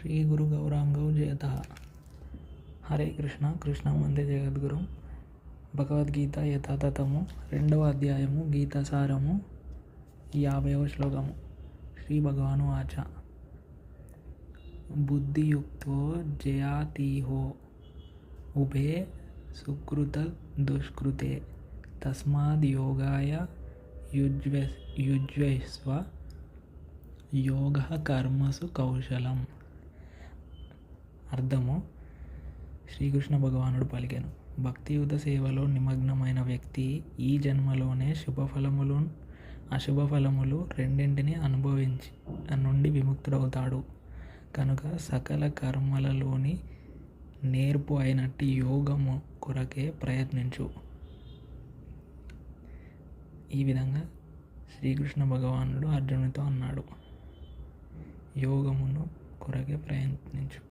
శ్రీ గురు గౌరాంగౌ జయతః. హరే కృష్ణ కృష్ణ వందే జగద్గురు. భగవద్గీత యథాతథము 2వ అధ్యాయము గీతాసారము 50వ శ్లోకము. శ్రీ భగవాను వాచ బుద్ధియుక్తో జయాతిహో ఉభే సుకృత దుష్కృతే తస్మాద్ యోగాయ యుజ్యస్వ యోగ కర్మసు కౌశలం. అర్థము: శ్రీకృష్ణ భగవానుడు పలికెను, భక్తియుత సేవలో నిమగ్నమైన వ్యక్తి ఈ జన్మలోనే శుభఫలములు అశుభ ఫలములు రెండింటినీ అనుభవించి నుండి విముక్తుడవుతాడు. కనుక సకల కర్మలలోని నేర్పు అయినట్టి యోగము కొరకే ప్రయత్నించు. ఈ విధంగా శ్రీకృష్ణ భగవానుడు అర్జునుడితో అన్నాడు, యోగమును కొరకే ప్రయత్నించు.